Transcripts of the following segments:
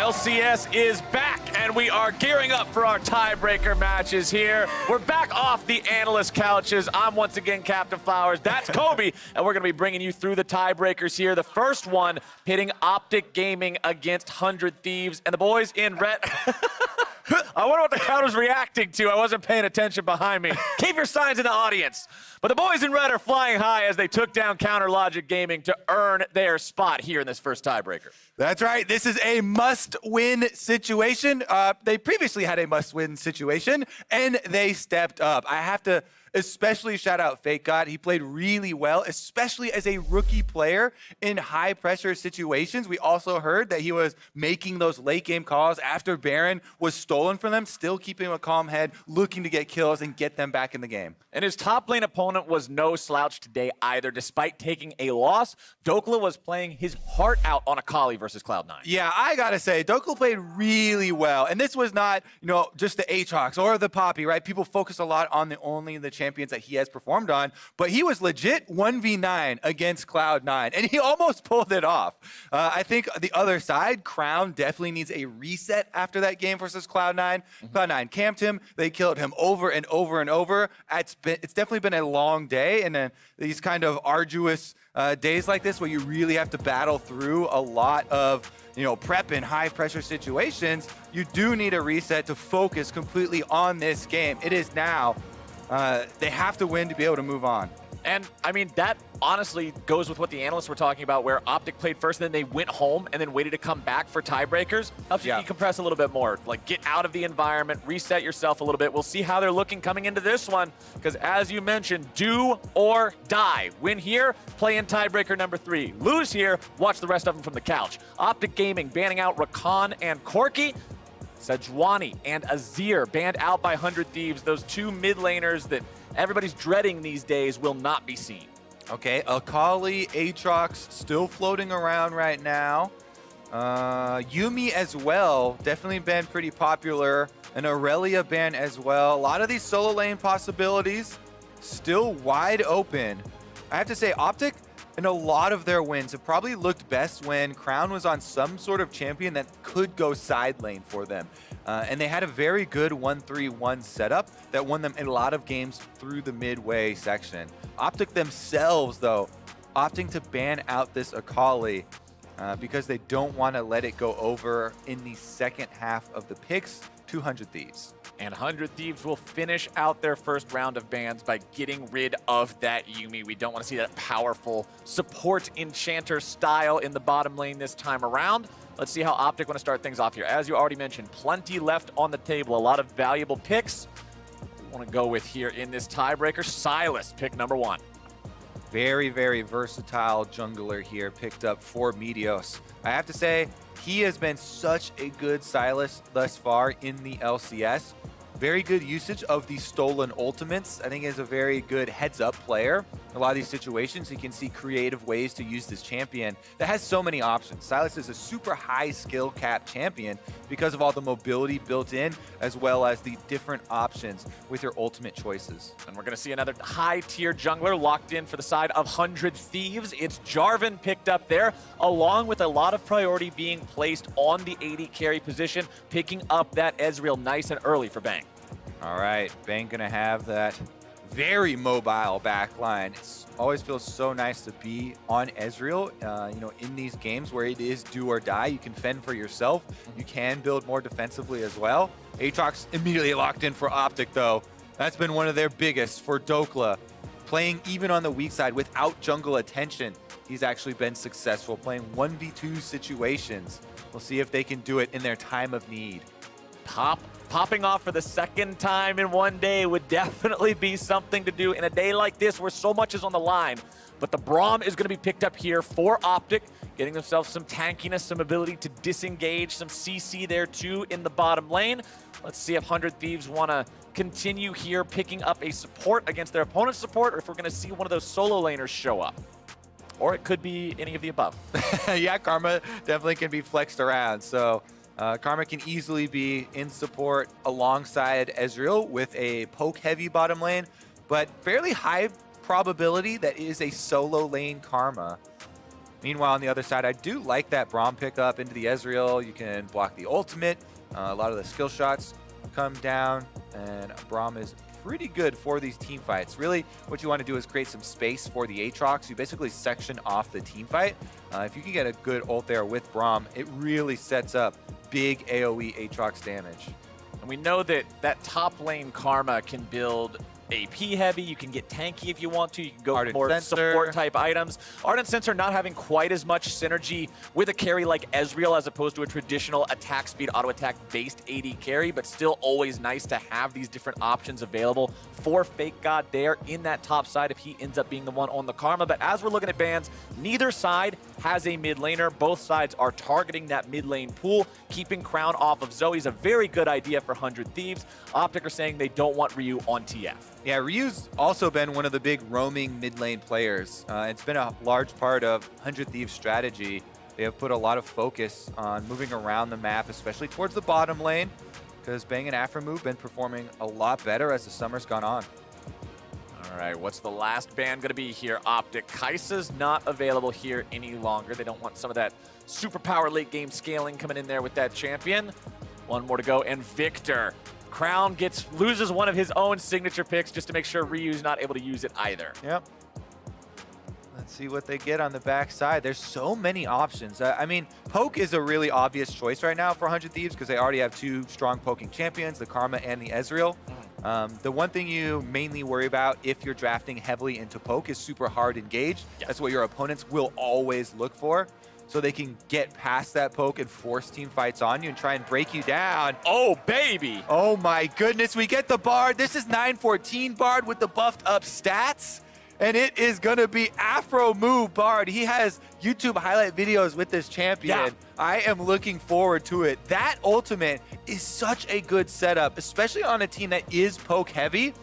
LCS is back, and we are gearing up for our tiebreaker matches here. We're back off the analyst couches. I'm once again Captain Flowers. That's Kobe, and we're going to be bringing you through the tiebreakers here. The first one pitting OpTic Gaming against 100 Thieves, and the boys in red. I wonder what the crowd was reacting to. I wasn't paying attention behind me. Keep your signs in the audience. But the boys in red are flying high as they took down Counter Logic Gaming to earn their spot here in this first tiebreaker. That's right. This is a must-win situation. They previously had a must-win situation, and they stepped up. I have to especially shout out Fake God. He played really well, especially as a rookie player in high-pressure situations. We also heard that he was making those late-game calls after Baron was stolen from them, still keeping a calm head, looking to get kills and get them back in the game. And his top lane opponent was no slouch today either. Despite taking a loss, Dokla was playing his heart out on Akali versus Cloud9. Yeah, I gotta say, Dokla played really well. And this was not, just the Aatrox or the Poppy, right? People focus a lot on only the champions that he has performed on, but he was legit 1v9 against Cloud9, and he almost pulled it off. I think the other side, Crown, definitely needs a reset after that game versus Cloud9. Cloud9 camped him. They killed him over and over and over. It's definitely been a long day, and then these kind of arduous days like this where you really have to battle through a lot of prep in high pressure situations, you do need a reset to focus completely on this game. It is now. They have to win to be able to move on. And, I mean, that honestly goes with what the analysts were talking about, where OpTic played first, and then they went home and then waited to come back for tiebreakers. Helps you decompress a little bit more. Like, get out of the environment, reset yourself a little bit. We'll see how they're looking coming into this one, because as you mentioned, do or die. Win here, play in tiebreaker number 3. Lose here, watch the rest of them from the couch. OpTic Gaming banning out Rakan and Corki. Sejuani and Azir banned out by 100 Thieves. Those two mid laners that everybody's dreading these days will not be seen. Okay, Akali, Aatrox still floating around right now. Yuumi as well, definitely been pretty popular. An Aurelia ban as well. A lot of these solo lane possibilities still wide open. I have to say, OpTic, in a lot of their wins, it probably looked best when Crown was on some sort of champion that could go side lane for them. And they had a very good 1-3-1 setup that won them a lot of games through the midway section. OpTic themselves, though, opting to ban out this Akali because they don't want to let it go over in the second half of the picks. 200 Thieves. And 100 Thieves will finish out their first round of bans by getting rid of that Yuumi. We don't want to see that powerful support enchanter style in the bottom lane this time around. Let's see how OpTic want to start things off here. As you already mentioned, plenty left on the table. A lot of valuable picks we want to go with here in this tiebreaker. Sylas, pick number 1. Very, very versatile jungler here, picked up for Meteos. I have to say, he has been such a good Sylas thus far in the LCS. Very good usage of the stolen ultimates. I think he's a very good heads-up player. A lot of these situations, he can see creative ways to use this champion that has so many options. Sylas is a super high skill cap champion because of all the mobility built in, as well as the different options with your ultimate choices. And we're going to see another high-tier jungler locked in for the side of 100 Thieves. It's Jarvan picked up there, along with a lot of priority being placed on the AD carry position, picking up that Ezreal nice and early for Bang. All right, Bang gonna have that very mobile back line. It always feels so nice to be on Ezreal, in these games where it is do or die. You can fend for yourself. You can build more defensively as well. Aatrox immediately locked in for OpTic, though. That's been one of their biggest for Dokla. Playing even on the weak side without jungle attention, he's actually been successful playing 1v2 situations. We'll see if they can do it in their time of need. Popping off for the second time in one day would definitely be something to do in a day like this where so much is on the line. But the Braum is going to be picked up here for OpTic, getting themselves some tankiness, some ability to disengage, some CC there too in the bottom lane. Let's see if 100 Thieves want to continue here picking up a support against their opponent's support, or if we're going to see one of those solo laners show up. Or it could be any of the above. Yeah, Karma definitely can be flexed around. So Karma can easily be in support alongside Ezreal with a poke-heavy bottom lane, but fairly high probability that is a solo lane Karma. Meanwhile, on the other side, I do like that Braum pickup into the Ezreal. You can block the ultimate. A lot of the skill shots come down, and Braum is pretty good for these team fights. Really, what you want to do is create some space for the Aatrox. You basically section off the team fight. If you can get a good ult there with Braum, it really sets up big AoE Aatrox damage. And we know that that top lane Karma can build AP heavy, you can get tanky if you want to, you can go for more support type items. Ardent Sensor not having quite as much synergy with a carry like Ezreal as opposed to a traditional attack speed, auto attack based AD carry, but still always nice to have these different options available for Fake God there in that top side if he ends up being the one on the Karma. But as we're looking at bans, neither side has a mid laner. Both sides are targeting that mid lane pool. Keeping Crown off of Zoe is a very good idea for 100 Thieves. OpTic are saying they don't want Ryu on TF. Yeah, Ryu's also been one of the big roaming mid lane players. It's been a large part of 100 Thieves' strategy. They have put a lot of focus on moving around the map, especially towards the bottom lane, because Bang and Aphromoo have been performing a lot better as the summer's gone on. All right, what's the last ban going to be here, OpTic? Kai'Sa's not available here any longer. They don't want some of that superpower late game scaling coming in there with that champion. One more to go, and Victor. Crown loses one of his own signature picks just to make sure Ryu's not able to use it either. Yep. Let's see what they get on the backside. There's so many options. I mean, poke is a really obvious choice right now for 100 Thieves because they already have two strong poking champions, the Karma and the Ezreal. The one thing you mainly worry about if you're drafting heavily into poke is super hard engage. Yes. That's what your opponents will always look for. So they can get past that poke and force team fights on you and try and break you down. Oh, baby. Oh, my goodness. We get the Bard. This is 914 Bard with the buffed up stats. And it is going to be Aphromoo Bard. He has YouTube highlight videos with this champion. Yeah. I am looking forward to it. That ultimate is such a good setup, especially on a team that is poke heavy.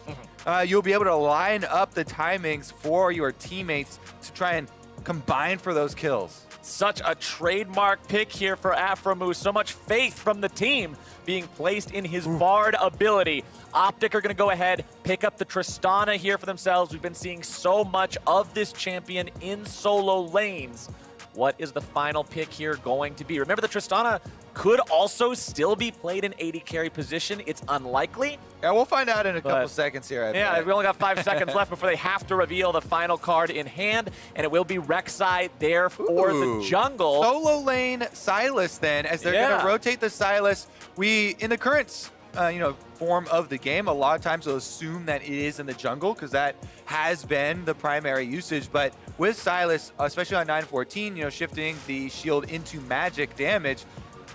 You'll be able to line up the timings for your teammates to try and combine for those kills. Such a trademark pick here for Aphromoo. So much faith from the team being placed in his Bard ability. OpTic are going to go ahead, pick up the Tristana here for themselves. We've been seeing so much of this champion in solo lanes. What is the final pick here going to be? Remember, the Tristana could also still be played in AD carry position. It's unlikely. Yeah, we'll find out in a couple seconds here. Yeah, we only got 5 seconds left before they have to reveal the final card in hand, and it will be Rek'Sai there for the jungle. Solo lane Sylas then, as they're going to rotate the Sylas. In the current form of the game, a lot of times they'll assume that it is in the jungle because that has been the primary usage. But with Sylas, especially on 914, shifting the shield into magic damage,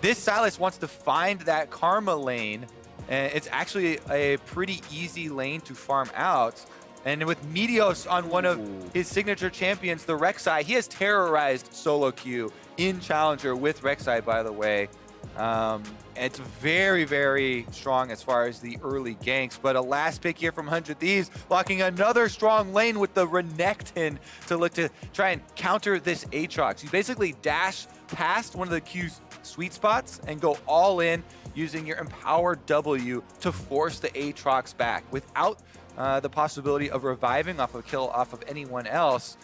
this Sylas wants to find that Karma lane, and it's actually a pretty easy lane to farm out. And with Meteos on one of his signature champions, the Rek'Sai, he has terrorized solo queue in Challenger with Rek'Sai, by the way. It's very, very strong as far as the early ganks, but a last pick here from 100 Thieves, blocking another strong lane with the Renekton to look to try and counter this Aatrox. You basically dash past one of the Q's sweet spots and go all in using your Empower W to force the Aatrox back without the possibility of reviving off a kill off of anyone else.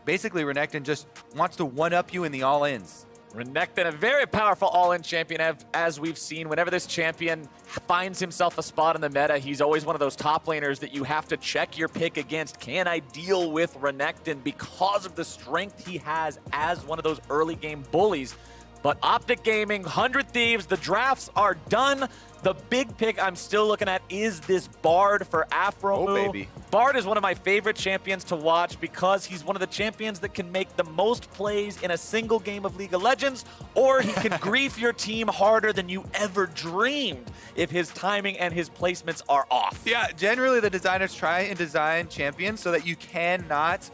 Basically, Renekton just wants to one-up you in the all-ins. Renekton, a very powerful all-in champion, as we've seen. Whenever this champion finds himself a spot in the meta, he's always one of those top laners that you have to check your pick against. Can I deal with Renekton because of the strength he has as one of those early game bullies? But OpTic Gaming, 100 Thieves, the drafts are done. The big pick I'm still looking at is this Bard for Aphromoo. Oh, baby. Bard is one of my favorite champions to watch because he's one of the champions that can make the most plays in a single game of League of Legends, or he can grief your team harder than you ever dreamed if his timing and his placements are off. Yeah, generally the designers try and design champions so that you cannot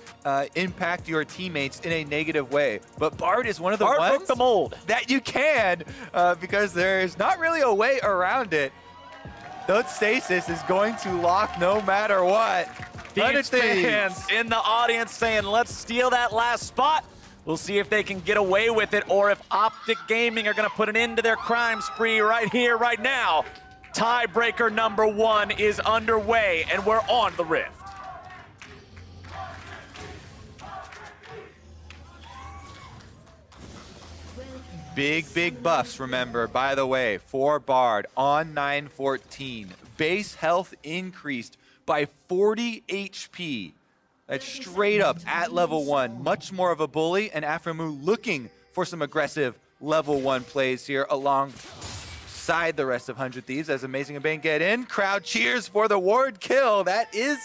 impact your teammates in a negative way. But Bard is one of the ones broke the mold that you can because there's not really a way around it. That stasis is going to lock no matter what. Thieves fans in the audience saying, let's steal that last spot. We'll see if they can get away with it or if OpTic Gaming are going to put an end to their crime spree right here, right now. Tiebreaker number 1 is underway, and we're on the Rift. Big buffs, remember, by the way, for Bard on 914. Base health increased by 40 HP. That's straight up at level 1. Much more of a bully, and Aphromoo looking for some aggressive level 1 plays here alongside the rest of 100 Thieves as Amazing and Bane get in. Crowd cheers for the ward kill. That is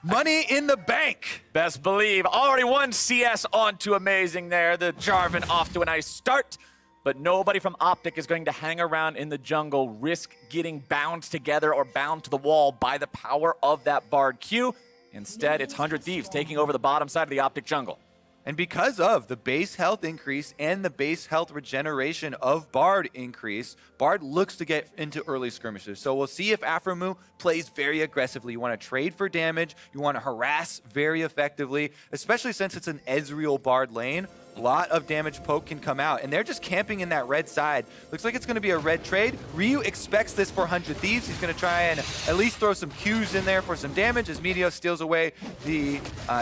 money in the bank. Best believe. Already one CS onto Amazing there. The Jarvan off to a nice start. But nobody from OpTic is going to hang around in the jungle, risk getting bound together or bound to the wall by the power of that Bard Q. Instead, it's 100 Thieves taking over the bottom side of the OpTic jungle. And because of the base health increase and the base health regeneration of Bard increase, Bard looks to get into early skirmishes. So we'll see if Aphromoo plays very aggressively. You want to trade for damage. You want to harass very effectively, especially since it's an Ezreal Bard lane. A lot of damage poke can come out, and they're just camping in that red side. Looks like it's going to be a red trade. Ryu expects this for 100 Thieves. He's going to try and at least throw some Qs in there for some damage as Meteos steals away the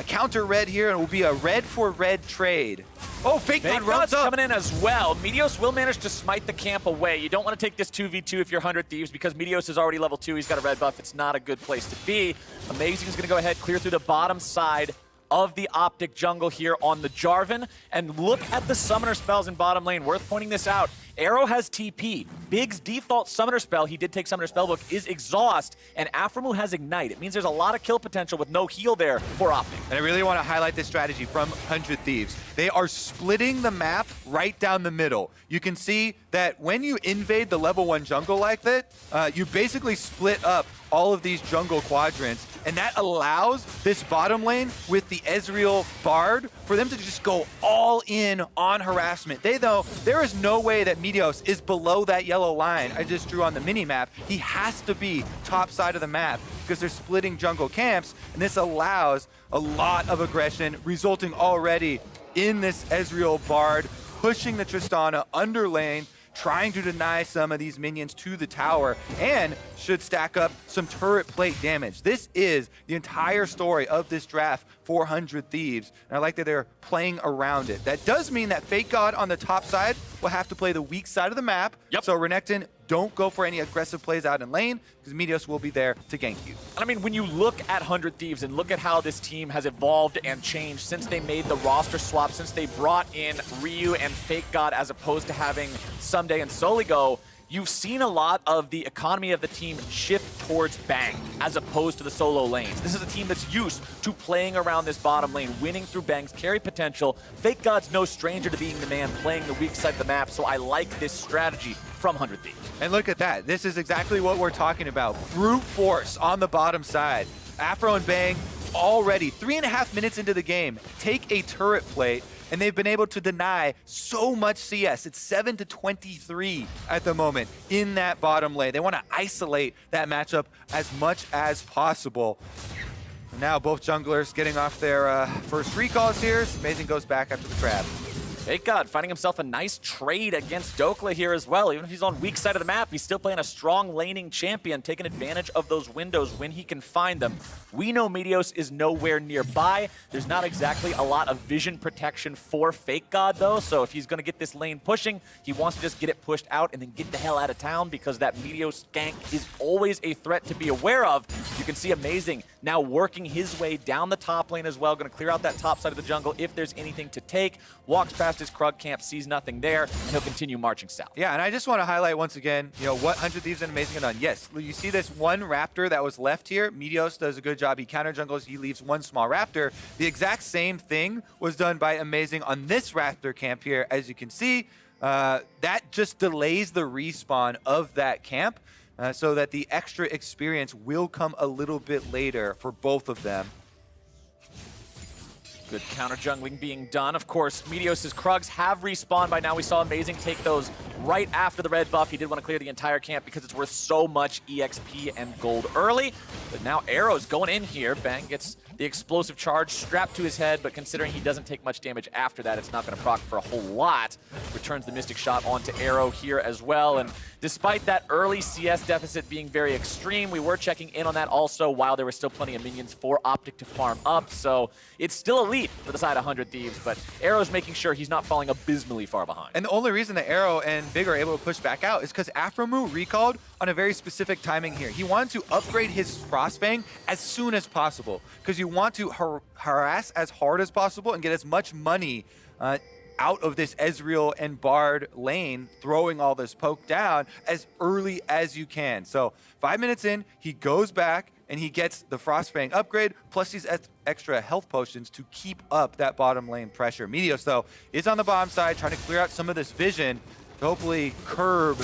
counter red here, and it will be a red for red trade. Oh, Fake God runs up. Coming in as well. Meteos will manage to smite the camp away. You don't want to take this 2v2 if you're 100 Thieves because Meteos is already level 2. He's got a red buff. It's not a good place to be. Amazing is going to go ahead, clear through the bottom side of the OpTic jungle here on the Jarvan. And look at the summoner spells in bottom lane. Worth pointing this out. Arrow has TP. Big's default summoner spell, he did take Summoner Spellbook, is Exhaust, and Aphromoo has Ignite. It means there's a lot of kill potential with no heal there for OpTic. And I really want to highlight this strategy from 100 Thieves. They are splitting the map right down the middle. You can see that when you invade the level 1 jungle like that, you basically split up all of these jungle quadrants, and that allows this bottom lane with the Ezreal Bard for them to just go all in on harassment. They know there is no way that Meteos is below that yellow line I just drew on the mini-map. He has to be top side of the map because they're splitting jungle camps, and this allows a lot of aggression, resulting already in this Ezreal Bard pushing the Tristana under lane, trying to deny some of these minions to the tower, and should stack up some turret plate damage. This is the entire story of this draft, 400 Thieves, and I like that they're playing around it. That does mean that Fake God on the top side will have to play the weak side of the map. Yep. So Renekton, don't go for any aggressive plays out in lane, because Meteos will be there to gank you. I mean, when you look at 100 Thieves and look at how this team has evolved and changed since they made the roster swap, since they brought in Ryu and Fake God as opposed to having Someday and Soligo, you've seen a lot of the economy of the team shift towards Bang as opposed to the solo lanes. This is a team that's used to playing around this bottom lane, winning through Bang's carry potential. Fake God's no stranger to being the man playing the weak side of the map, so I like this strategy from 100 Thieves. And look at that. This is exactly what we're talking about. Brute force on the bottom side. Afro and Bang already 3.5 minutes into the game take a turret plate, and they've been able to deny so much CS. It's 7-23 at the moment in that bottom lane. They want to isolate that matchup as much as possible. Now both junglers getting off their first recalls here. Amazing goes back after the trap. Fake God finding himself a nice trade against Dokla here as well. Even if he's on weak side of the map, he's still playing a strong laning champion, taking advantage of those windows when he can find them. We know Meteos is nowhere nearby. There's not exactly a lot of vision protection for Fake God, though, so if he's going to get this lane pushing, he wants to just get it pushed out and then get the hell out of town, because that Meteos gank is always a threat to be aware of. You can see Amazing now working his way down the top lane as well, going to clear out that top side of the jungle if there's anything to take. Walks past his Krug camp, sees nothing there, and he'll continue marching south. Yeah, and I just want to highlight once again, you know, what 100 Thieves and Amazing have done. Yes, you see this one Raptor that was left here. Meteos does a good job. He counter jungles, he leaves one small Raptor. The exact same thing was done by Amazing on this Raptor camp here. As you can see, that just delays the respawn of that camp so that the extra experience will come a little bit later for both of them. Good counter jungling being done. Of course, Meteos' Krugs have respawned by now. We saw Amazing take those right after the red buff. He did want to clear the entire camp because it's worth so much EXP and gold early. But now Arrow's going in here. Bang gets the explosive charge strapped to his head, but considering he doesn't take much damage after that, it's not going to proc for a whole lot. Returns the Mystic Shot onto Arrow here as well, and despite that early CS deficit being very extreme, we were checking in on that also while there were still plenty of minions for OpTic to farm up, so it's still a lead for the side of 100 Thieves, but Arrow's making sure he's not falling abysmally far behind. And the only reason that Arrow and Big are able to push back out is because Aphromoo recalled on a very specific timing here. He wanted to upgrade his Frostfang as soon as possible because you want to harass as hard as possible and get as much money out of this Ezreal and Bard lane, throwing all this poke down as early as you can. So 5 minutes in, he goes back and he gets the Frostfang upgrade, plus these extra health potions to keep up that bottom lane pressure. Meteos, though, is on the bottom side, trying to clear out some of this vision to hopefully curb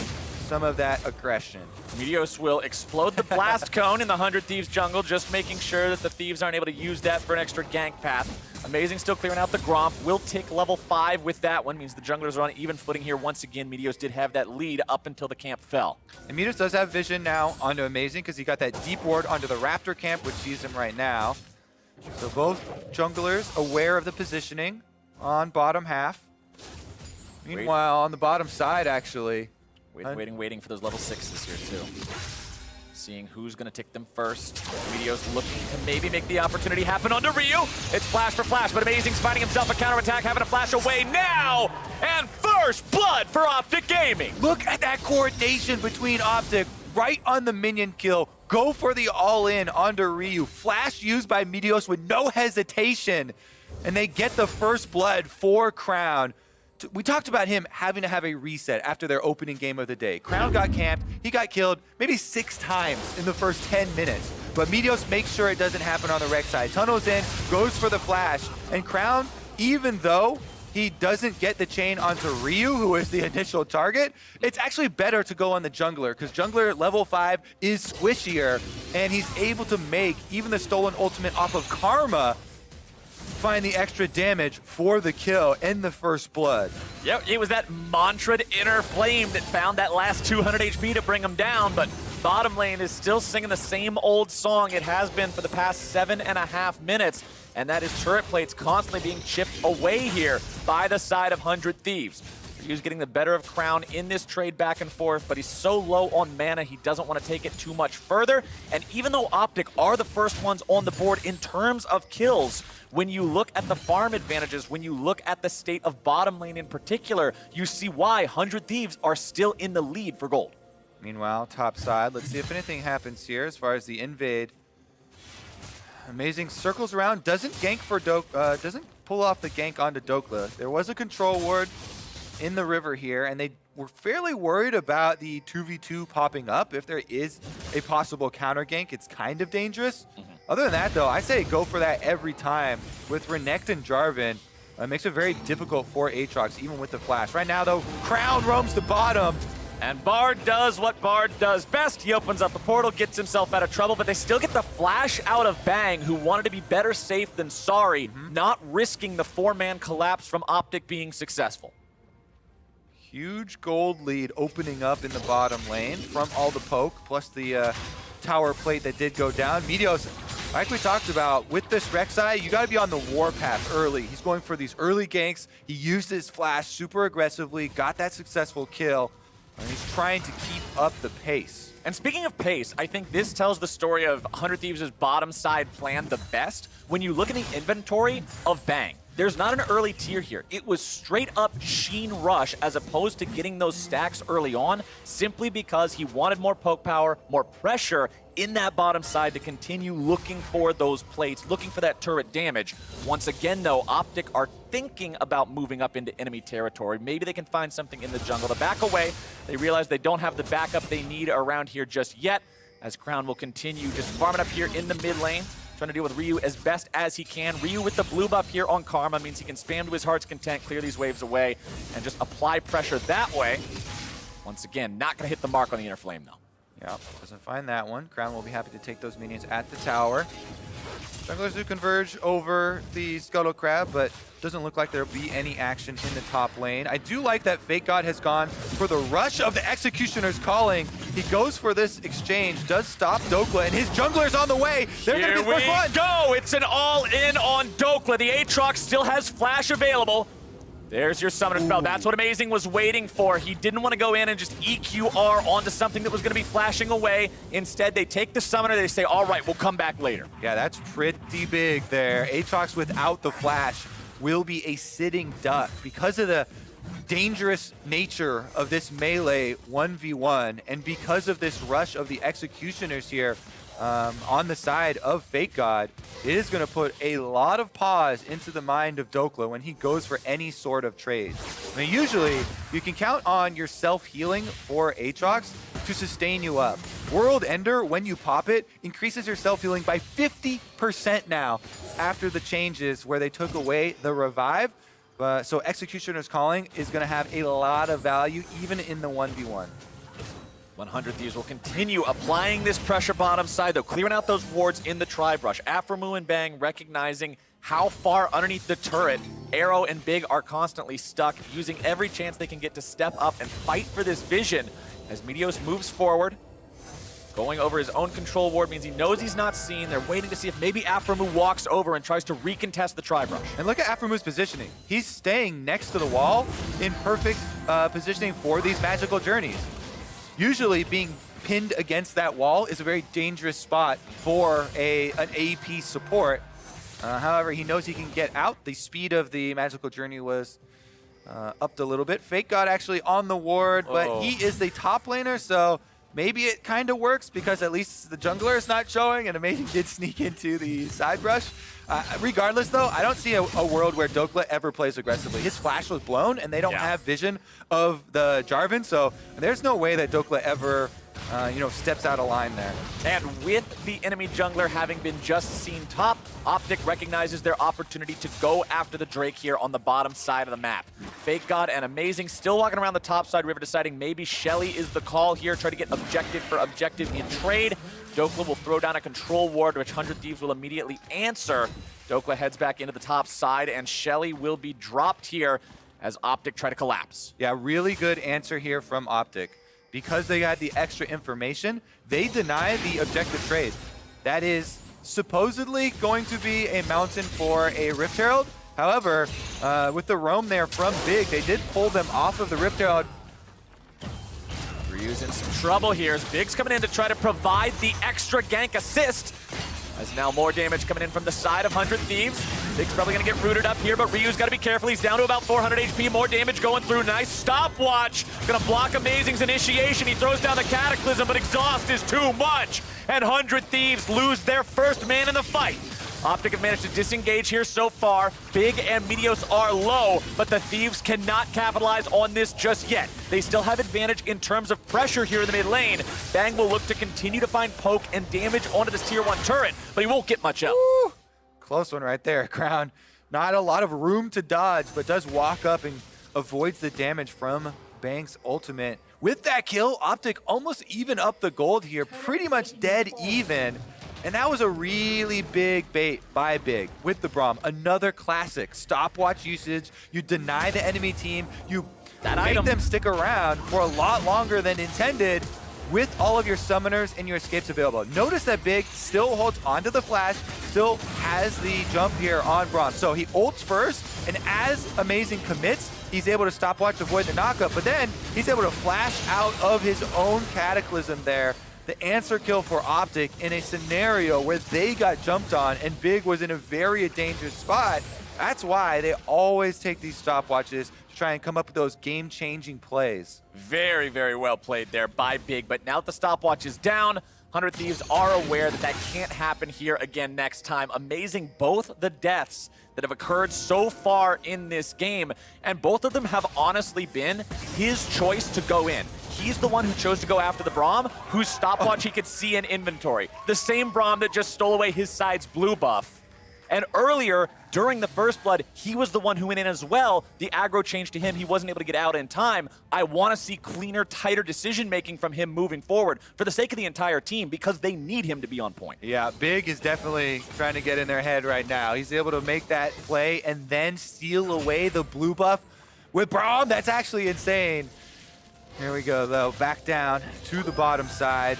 some of that aggression. Meteos will explode the blast cone in the 100 Thieves jungle, just making sure that the Thieves aren't able to use that for an extra gank path. Amazing still clearing out the Gromp. Will take level 5 with that one. Means the junglers are on even footing here once again. Meteos did have that lead up until the camp fell. And Meteos does have vision now onto Amazing because he got that deep ward onto the Raptor camp, which sees him right now. So both junglers aware of the positioning on bottom half. Meanwhile, on the bottom side, actually. Waiting for those level 6s here, too. Seeing who's going to take them first. Meteos looking to maybe make the opportunity happen onto Ryu. It's flash for flash, but Amazing's finding himself a counterattack, having to flash away now. And first blood for OpTic Gaming. Look at that coordination between OpTic right on the minion kill. Go for the all-in onto Ryu. Flash used by Meteos with no hesitation. And they get the first blood for Crown. We talked about him having to have a reset after their opening game of the day. Crown got camped, he got killed maybe 6 times in the first 10 minutes. But Meteos makes sure it doesn't happen on the Rex side. Tunnels in, goes for the flash, and Crown, even though he doesn't get the chain onto Ryu, who is the initial target, it's actually better to go on the jungler, because jungler level 5 is squishier, and he's able to make even the stolen ultimate off of Karma find the extra damage for the kill and the first blood. Yep, it was that mantra'd inner flame that found that last 200 HP to bring him down, but bottom lane is still singing the same old song it has been for the past 7.5 minutes, and that is turret plates constantly being chipped away here by the side of 100 Thieves. Ryu's getting the better of Crown in this trade back and forth, but he's so low on mana, he doesn't want to take it too much further. And even though OpTic are the first ones on the board in terms of kills, when you look at the farm advantages, when you look at the state of bottom lane in particular, you see why 100 Thieves are still in the lead for gold. Meanwhile, top side, let's see if anything happens here as far as the invade. Amazing circles around, doesn't gank for doesn't pull off the gank onto Dokla. There was a control ward in the river here, and they were fairly worried about the 2v2 popping up. If there is a possible counter gank, it's kind of dangerous. Other than that, though, I say go for that every time. With Renekton and Jarvan, it makes it very difficult for Aatrox, even with the flash. Right now, though, Crown roams the bottom. And Bard does what Bard does best. He opens up a portal, gets himself out of trouble, but they still get the flash out of Bang, who wanted to be better safe than sorry, not risking the 4-man collapse from OpTic being successful. Huge gold lead opening up in the bottom lane from all the poke, plus the tower plate that did go down. Meteos, like we talked about, with this Rek'Sai, you got to be on the warpath early. He's going for these early ganks. He used his flash super aggressively, got that successful kill, and he's trying to keep up the pace. And speaking of pace, I think this tells the story of 100 Thieves' bottom side plan the best when you look at the inventory of Bang. There's not an early tier here. It was straight up Sheen Rush as opposed to getting those stacks early on, simply because he wanted more poke power, more pressure in that bottom side to continue looking for those plates, looking for that turret damage. Once again, though, OpTic are thinking about moving up into enemy territory. Maybe they can find something in the jungle to back away. They realize they don't have the backup they need around here just yet, as Crown will continue just farming up here in the mid lane, trying to deal with Ryu as best as he can. Ryu with the blue buff here on Karma means he can spam to his heart's content, clear these waves away, and just apply pressure that way. Once again, not going to hit the mark on the inner flame, though. Yep, doesn't find that one. Crown will be happy to take those minions at the tower. Junglers do converge over the Scuttle Crab, but doesn't look like there'll be any action in the top lane. I do like that Fake God has gone for the rush of the Executioner's Calling He goes for this exchange, does stop Dokla, and his jungler's on the way. They're going to be the first one. Here we go. It's an all-in on Dokla. The Aatrox still has flash available. There's your summoner spell. That's what Amazing was waiting for. He didn't want to go in and just EQR onto something that was going to be flashing away. Instead, they take the summoner. They say, all right, we'll come back later. Yeah, that's pretty big there. Aatrox without the flash will be a sitting duck because of the dangerous nature of this melee 1v1 and because of this rush of the executioners here on the side of Fake God. It is going to put a lot of pause into the mind of Dokla when he goes for any sort of trade. I mean, usually you can count on your self-healing for Aatrox to sustain you up. World Ender, when you pop it, increases your self-healing by 50% now after the changes where they took away the revive. So Executioner's Calling is going to have a lot of value even in the 1v1. 100 Thieves will continue applying this pressure bottom side, though, clearing out those wards in the Tri-Brush. Aphromoo and Bang recognizing how far underneath the turret Arrow and Big are constantly stuck, using every chance they can get to step up and fight for this vision. As Meteos moves forward, going over his own control ward means he knows he's not seen. They're waiting to see if maybe Aphromoo walks over and tries to recontest the Tri-Brush. And look at Aphromoo's positioning. He's staying next to the wall in perfect positioning for these magical journeys. Usually being pinned against that wall is a very dangerous spot for an AP support. However, he knows he can get out. The speed of the magical journey was upped a little bit. Fake God actually on the ward, but he is the top laner, so maybe it kind of works because at least the jungler is not showing and Amazing did sneak into the side brush. Regardless, though, I don't see a world where Dokla ever plays aggressively. His flash was blown, and they don't have vision of the Jarvan, so there's no way that Dokla ever, steps out of line there. And with the enemy jungler having been just seen top, OpTic recognizes their opportunity to go after the Drake here on the bottom side of the map. Fake God and Amazing still walking around the top side river, deciding maybe Shelly is the call here, try to get objective for objective in trade. Dokla will throw down a control ward, which 100 Thieves will immediately answer. Dokla heads back into the top side, and Shelly will be dropped here as OpTic try to collapse. Yeah, really good answer here from OpTic. Because they had the extra information, they deny the objective trade. That is supposedly going to be a mountain for a Rift Herald. However, with the roam there from Big, they did pull them off of the Rift Herald. Ryu's in some trouble here as Big's coming in to try to provide the extra gank assist. As now more damage coming in from the side of 100 Thieves. Big's probably going to get rooted up here, but Ryu's got to be careful. He's down to about 400 HP. More damage going through. Nice stopwatch. Going to block Amazing's initiation. He throws down the Cataclysm, but exhaust is too much. And 100 Thieves lose their first man in the fight. OpTic have managed to disengage here so far. Big and Meteos are low, but the Thieves cannot capitalize on this just yet. They still have advantage in terms of pressure here in the mid lane. Bang will look to continue to find poke and damage onto this tier 1 turret, but he won't get much else. Woo! Close one right there, Crown. Not a lot of room to dodge, but does walk up and avoids the damage from Bang's ultimate. With that kill, OpTic almost even up the gold here, pretty much dead even. And that was a really big bait by Big with the Braum. Another classic stopwatch usage. You deny the enemy team. You make them stick around for a lot longer than intended with all of your summoners and your escapes available. Notice that Big still holds onto the flash, still has the jump here on Braum. So he ults first, and as Amazing commits, he's able to stopwatch, avoid the knockup, but then he's able to flash out of his own Cataclysm there. The answer kill for OpTic in a scenario where they got jumped on and Big was in a very dangerous spot. That's why they always take these stopwatches to try and come up with those game-changing plays. Very, very well played there by Big, but now that the stopwatch is down, 100 Thieves are aware that that can't happen here again next time. Amazing both the deaths that have occurred so far in this game, and both of them have honestly been his choice to go in. He's the one who chose to go after the Braum, whose stopwatch he could see in inventory. The same Braum that just stole away his side's blue buff. And earlier, during the First Blood, he was the one who went in as well. The aggro changed to him. He wasn't able to get out in time. I want to see cleaner, tighter decision-making from him moving forward for the sake of the entire team because they need him to be on point. Yeah, Big is definitely trying to get in their head right now. He's able to make that play and then steal away the blue buff with Braum. That's actually insane. Here we go, though. Back down to the bottom side.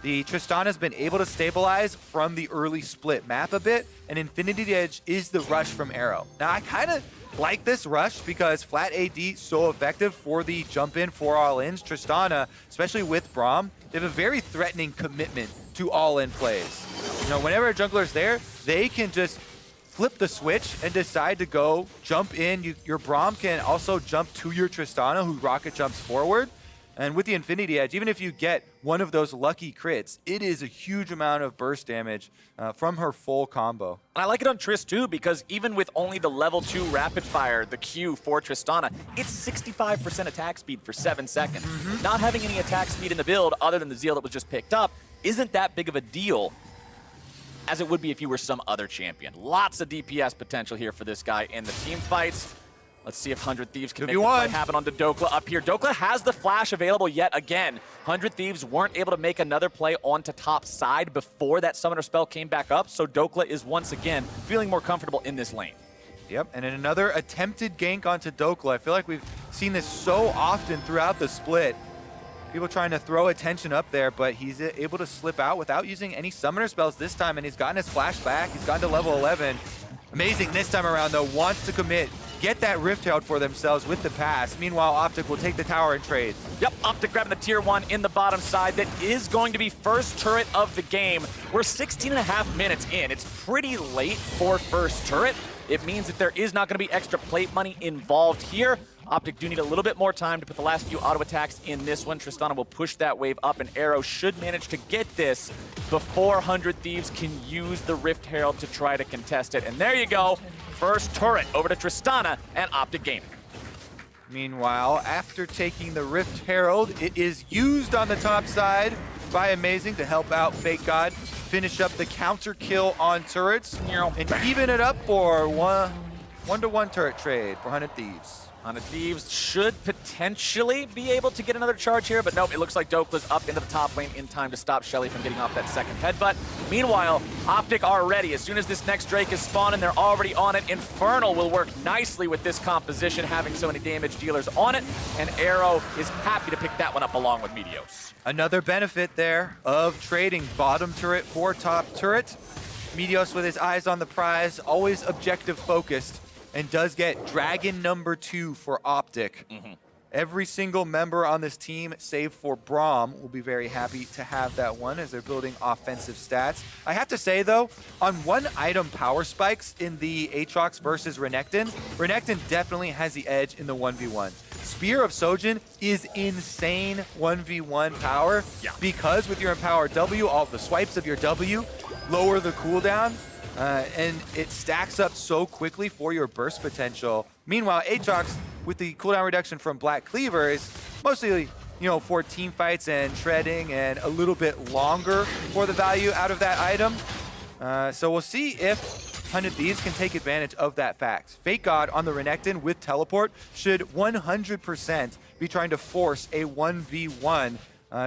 The Tristana's been able to stabilize from the early split map a bit, and Infinity Edge is the rush from Arrow. Now, I kind of like this rush because flat AD so effective for the jump-in for all-ins. Tristana, especially with Braum, they have a very threatening commitment to all-in plays. You know, whenever a jungler's there, they can just flip the switch and decide to go jump in. Your Braum can also jump to your Tristana, who rocket jumps forward. And with the Infinity Edge, even if you get one of those lucky crits, it is a huge amount of burst damage from her full combo. And I like it on Trist too, because even with only the level 2 rapid fire, the Q for Tristana, it's 65% attack speed for 7 seconds. Not having any attack speed in the build other than the Zeal that was just picked up isn't that big of a deal as it would be if you were some other champion. Lots of DPS potential here for this guy in the team fights. Let's see if 100 Thieves can make it happen onto Dokla up here. Dokla has the flash available yet again. 100 Thieves weren't able to make another play onto top side before that summoner spell came back up, so Dokla is once again feeling more comfortable in this lane. Yep, and in another attempted gank onto Dokla. I feel like we've seen this so often throughout the split. People trying to throw attention up there, but he's able to slip out without using any summoner spells this time, and he's gotten his flash back. He's gotten to level 11. Amazing this time around, though. Wants to commit, get that Rift Herald for themselves with the pass. Meanwhile, OpTic will take the tower and trade. Yep, OpTic grabbing the tier 1 in the bottom side. That is going to be first turret of the game. We're 16 and a half minutes in. It's pretty late for first turret. It means that there is not going to be extra plate money involved here. OpTic do need a little bit more time to put the last few auto attacks in this one. Tristana will push that wave up, and Arrow should manage to get this before 100 Thieves can use the Rift Herald to try to contest it. And there you go. First turret over to Tristana and OpTic Gaming. Meanwhile, after taking the Rift Herald, it is used on the top side by Amazing to help out Fake God finish up the counter kill on turrets and even it up for one-to-one turret trade for 100 Thieves. 100 Thieves should potentially be able to get another charge here, but nope, it looks like Dokla's up into the top lane in time to stop Shelly from getting off that second headbutt. Meanwhile, OpTic are ready. As soon as this next Drake is spawning, they're already on it. Infernal will work nicely with this composition, having so many damage dealers on it, and Arrow is happy to pick that one up along with Meteos. Another benefit there of trading bottom turret for top turret. Meteos with his eyes on the prize, always objective focused, and does get Dragon number 2 for OpTic. Every single member on this team, save for Braum, will be very happy to have that one as they're building offensive stats. I have to say, though, on one item power spikes in the Aatrox versus Renekton, Renekton definitely has the edge in the 1v1. Spear of Sojin is insane 1v1 power because with your Empower W, all the swipes of your W lower the cooldown. And it stacks up so quickly for your burst potential. Meanwhile, Aatrox, with the cooldown reduction from Black Cleaver, is mostly, you know, for team fights and shredding and a little bit longer for the value out of that item. So we'll see if 100 Thieves can take advantage of that fact. Fake God on the Renekton with teleport should 100% be trying to force a 1v1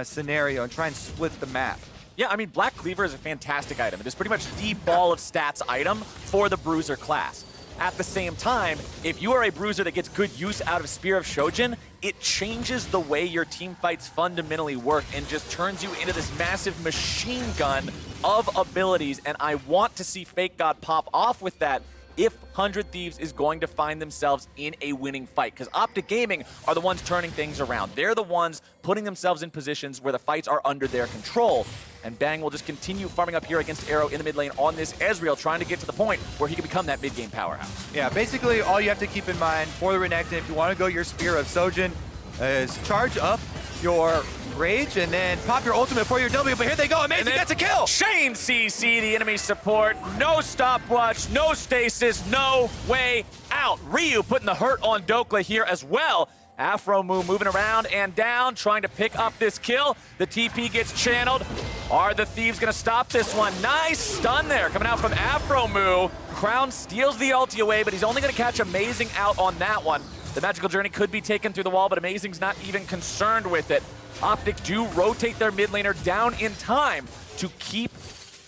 scenario and try and split the map. Yeah, I mean, Black Cleaver is a fantastic item. It is pretty much the ball of stats item for the Bruiser class. At the same time, if you are a Bruiser that gets good use out of Spear of Shojin, it changes the way your team fights fundamentally work and just turns you into this massive machine gun of abilities. And I want to see Fake God pop off with that if 100 Thieves is going to find themselves in a winning fight. Because OpTic Gaming are the ones turning things around. They're the ones putting themselves in positions where the fights are under their control. And Bang will just continue farming up here against Arrow in the mid lane on this Ezreal, trying to get to the point where he can become that mid-game powerhouse. Yeah, basically all you have to keep in mind for the Renekton, if you want to go your Spear of Sojin, is charge up your Rage and then pop your ultimate for your W, but here they go, Amazing gets a kill! Shane CC, the enemy support, no stopwatch, no stasis, no way out. Ryu putting the hurt on Dokla here as well. Afro Moo moving around and down, trying to pick up this kill. The TP gets channeled. Are the Thieves gonna stop this one? Nice stun there coming out from Afro Moo. Crown steals the ulti away, but he's only gonna catch Amazing out on that one. The magical journey could be taken through the wall, but Amazing's not even concerned with it. OpTic do rotate their mid laner down in time to keep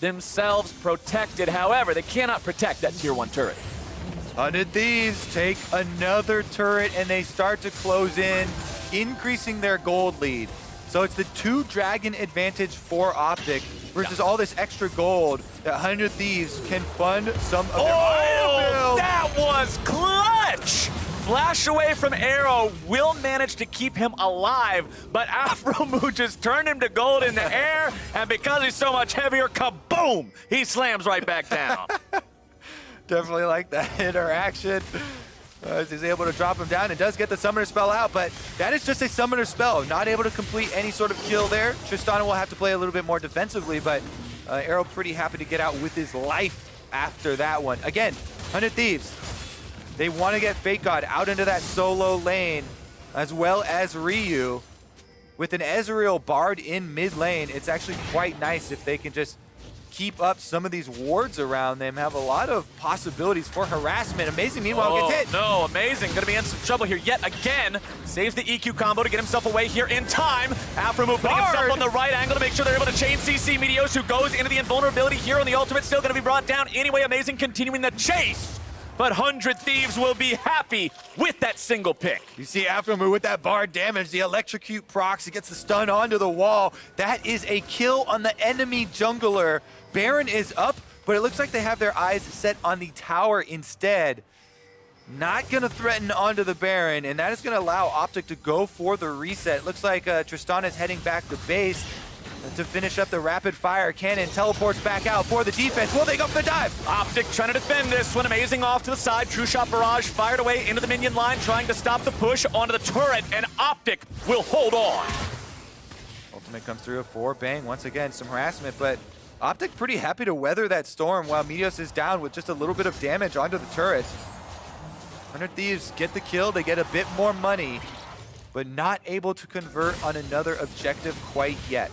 themselves protected. However, they cannot protect that tier 1 turret. 100 Thieves take another turret and they start to close in. increasing their gold lead. So it's the 2 dragon advantage for OpTic versus all this extra gold that 100 Thieves can fund some of their item builds. That was clutch! Flash away from Arrow will manage to keep him alive, but Afromoo just turned him to gold in the air, and because he's so much heavier, kaboom! He slams right back down. Definitely like that interaction. As he's able to drop him down and does get the summoner spell out, but that is just a summoner spell. Not able to complete any sort of kill there. Tristana will have to play a little bit more defensively, but Arrow pretty happy to get out with his life after that one. Again, 100 Thieves. They want to get Fake God out into that solo lane, as well as Ryu. With an Ezreal Bard in mid lane, it's actually quite nice if they can just keep up some of these wards around them, have a lot of possibilities for harassment. Amazing, meanwhile, gets hit. No, Amazing. Gonna be in some trouble here yet again. Saves the EQ combo to get himself away here in time. Afromoo putting himself on the right angle to make sure they're able to chain CC. Meteos, who goes into the invulnerability here on the ultimate, still gonna be brought down anyway. Amazing continuing the chase. But 100 Thieves will be happy with that single pick. You see Afromoo with that Bard damage, the electrocute procs, he gets the stun onto the wall. That is a kill on the enemy jungler. Baron is up, but it looks like they have their eyes set on the tower instead. Not gonna threaten onto the Baron, and that is gonna allow OpTic to go for the reset. Looks like Tristana is heading back to base to finish up the rapid fire cannon. Teleports back out for the defense. Will they go for the dive? OpTic trying to defend this one. Amazing off to the side. True Shot Barrage fired away into the minion line, trying to stop the push onto the turret, and OpTic will hold on. Ultimate comes through for Bang. Once again, some harassment, but OpTic pretty happy to weather that storm while Meteos is down with just a little bit of damage onto the turret. 100 Thieves get the kill. They get a bit more money, but not able to convert on another objective quite yet.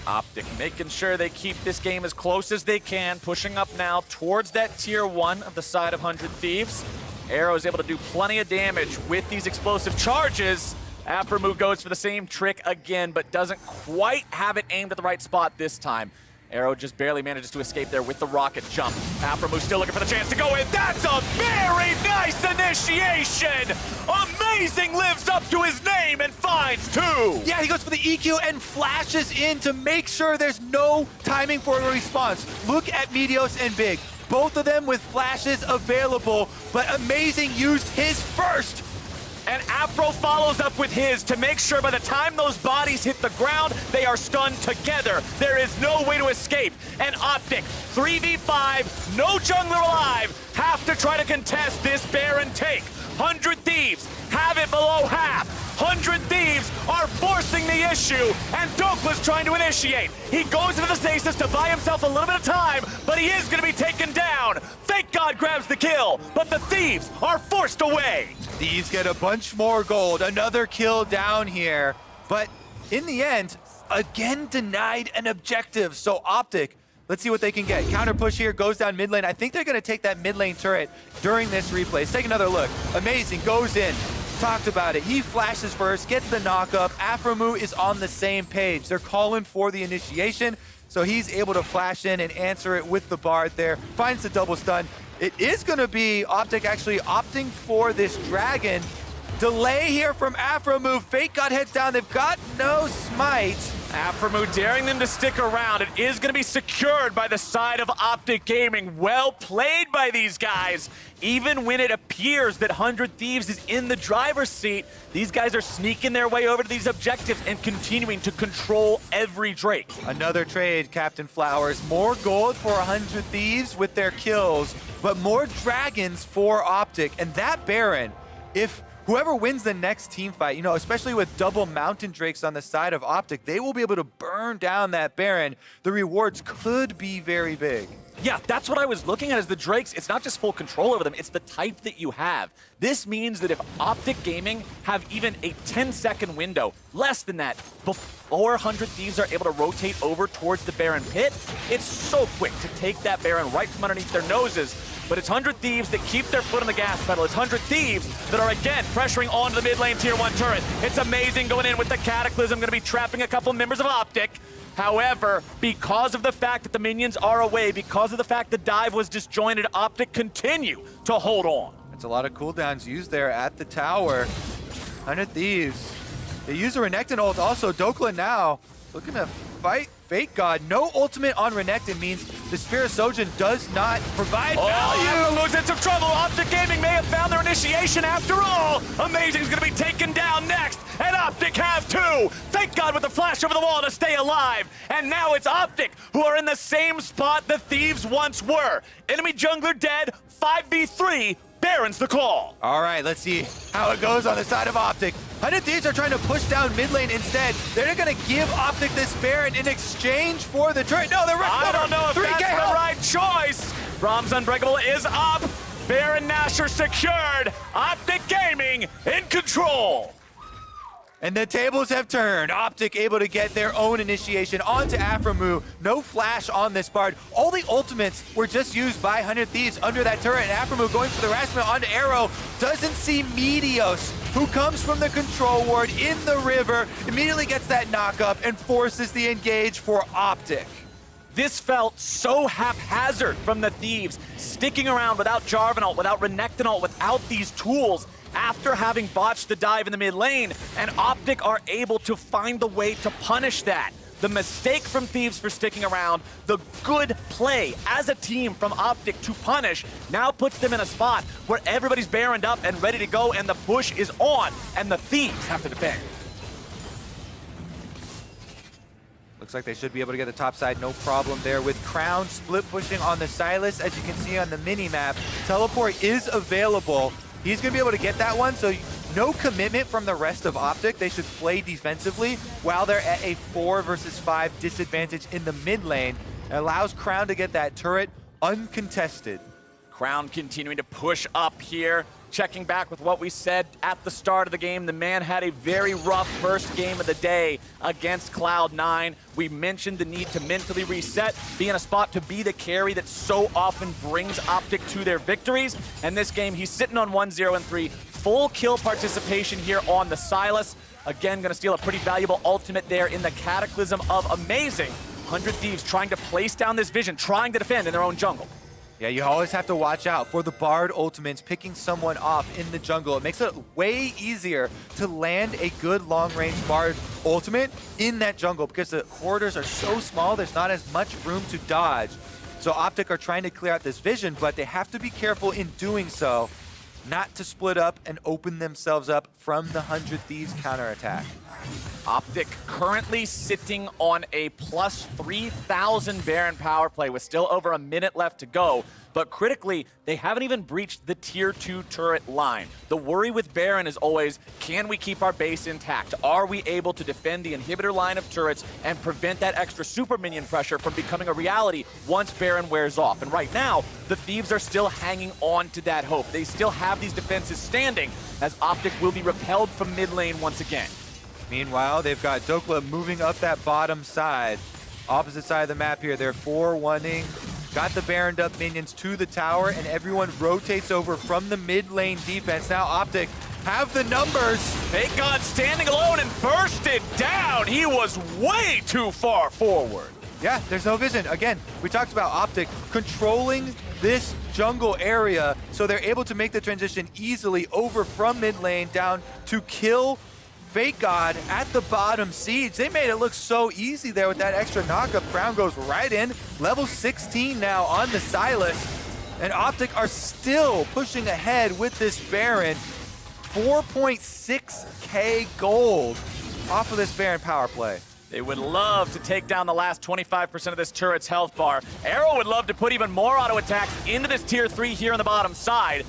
OpTic making sure they keep this game as close as they can, pushing up now towards that tier 1 of the side of 100 Thieves. Arrow is able to do plenty of damage with these explosive charges. Afromoo goes for the same trick again, but doesn't quite have it aimed at the right spot this time. Arrow just barely manages to escape there with the rocket jump. Afromoo still looking for the chance to go in. That's a very nice initiation! Amazing lives up to his name and finds 2! Yeah, he goes for the EQ and flashes in to make sure there's no timing for a response. Look at Meteos and Big. Both of them with flashes available, but Amazing used his first. And Afro follows up with his to make sure by the time those bodies hit the ground, they are stunned together. There is no way to escape. And OpTic, 3v5, no jungler alive, have to try to contest this Baron take. 100 Thieves have it below half. 100 Thieves are forcing the issue, and Dokla's trying to initiate. He goes into the stasis to buy himself a little bit of time, but he is going to be taken down. Fake God grabs the kill, but the Thieves are forced away. Thieves get a bunch more gold, another kill down here, but in the end, again denied an objective. So OpTic, let's see what they can get. Counter push here, goes down mid lane. I think they're going to take that mid lane turret during this replay. Let's take another look. Amazing, goes in. Talked about it. He flashes first, gets the knockup. Afromoo is on the same page. They're calling for the initiation, so he's able to flash in and answer it with the Bard there. Finds the double stun. It is going to be OpTic actually opting for this dragon. Delay here from Afromoo. Fake God heads down. They've got no smite. Afromoo daring them to stick around. It is going to be secured by the side of OpTic Gaming. Well played by these guys. Even when it appears that 100 Thieves is in the driver's seat, these guys are sneaking their way over to these objectives and continuing to control every Drake. Another trade, Captain Flowers. More gold for 100 Thieves with their kills, but more dragons for OpTic. And that Baron, if whoever wins the next team fight, you know, especially with double Mountain Drakes on the side of OpTic, they will be able to burn down that Baron. The rewards could be very big. Yeah, that's what I was looking at as the Drakes. It's not just full control over them, it's the type that you have. This means that if OpTic Gaming have even a 10-second window, less than that, before 100 Thieves are able to rotate over towards the Baron pit, it's so quick to take that Baron right from underneath their noses. But it's 100 Thieves that keep their foot on the gas pedal. It's 100 Thieves that are, again, pressuring onto the mid lane tier 1 turret. It's Amazing going in with the Cataclysm, going to be trapping a couple members of OpTic. However, because of the fact that the minions are away, because of the fact the dive was disjointed, OpTic continue to hold on. That's a lot of cooldowns used there at the tower. 100 Thieves. They use a Renekton ult also. Dokla now looking to fight Fake God. No ultimate on Renekton means the Spirit Sojourn does not provide value. Afamu's into trouble. OpTic Gaming may have found their initiation after all. Amazing's gonna be taken down next, and OpTic have two. Thank God with the flash over the wall to stay alive. And now it's OpTic who are in the same spot the Thieves once were. Enemy jungler dead, 5v3. Baron's the call. All right, let's see how it goes on the side of OpTic. 100 Thieves are trying to push down mid lane instead. They're going to give OpTic this Baron in exchange for the turret. No, they're I don't know if that's the right choice. Brahms Unbreakable is up. Baron Nashor secured. OpTic Gaming in control. And the tables have turned. OpTic able to get their own initiation onto Afamu. No flash on this Bard. All the ultimates were just used by 100 Thieves under that turret. And Afamu going for the harassment onto Arrow. Doesn't see Meteos, who comes from the control ward in the river. Immediately gets that knock up and forces the engage for OpTic. This felt so haphazard from the Thieves, sticking around without Jarvan ult, without Renekton ult, without these tools. After having botched the dive in the mid lane, and OpTic are able to find the way to punish that. The mistake from Thieves for sticking around, the good play as a team from OpTic to punish, now puts them in a spot where everybody's baroned up and ready to go, and the push is on, and the Thieves have to defend. Looks like they should be able to get the top side, no problem there with Crown split pushing on the Sylas. As you can see on the mini-map, teleport is available. He's going to be able to get that one, so no commitment from the rest of OpTic. They should play defensively while they're at a 4 versus 5 disadvantage in the mid lane. It allows Crown to get that turret uncontested. Crown continuing to push up here. Checking back with what we said at the start of the game, the man had a very rough first game of the day against Cloud9. We mentioned the need to mentally reset, be in a spot to be the carry that so often brings OpTic to their victories. And this game, he's sitting on 1-0-3. Full kill participation here on the Sylas. Again, gonna steal a pretty valuable ultimate there in the Cataclysm of Amazing. 100 Thieves trying to place down this vision, trying to defend in their own jungle. Yeah, you always have to watch out for the Bard ultimates picking someone off in the jungle. It makes it way easier to land a good long-range Bard ultimate in that jungle because the corridors are so small, there's not as much room to dodge. So OpTic are trying to clear out this vision, but they have to be careful in doing so not to split up and open themselves up from the 100 Thieves counterattack. OpTic currently sitting on a plus 3,000 Baron power play with still over a minute left to go. But critically, they haven't even breached the tier 2 turret line. The worry with Baron is always, can we keep our base intact? Are we able to defend the inhibitor line of turrets and prevent that extra super minion pressure from becoming a reality once Baron wears off? And right now, the Thieves are still hanging on to that hope. They still have these defenses standing as OpTic will be repelled from mid lane once again. Meanwhile, they've got Dokla moving up that bottom side. Opposite side of the map here, they're 4-1-ing. Got the Baroned up minions to the tower, and everyone rotates over from the mid lane defense. Now OpTic have the numbers. Fake God standing alone and bursted down. He was way too far forward. Yeah, there's no vision. Again, we talked about OpTic controlling this jungle area, so they're able to make the transition easily over from mid lane down to kill Fake God at the bottom siege. They made it look so easy there with that extra knockup. Crown goes right in. Level 16 now on the Sylas. And OpTic are still pushing ahead with this Baron. 4.6k gold off of this Baron power play. They would love to take down the last 25% of this turret's health bar. Arrow would love to put even more auto attacks into this tier 3 here on the bottom side.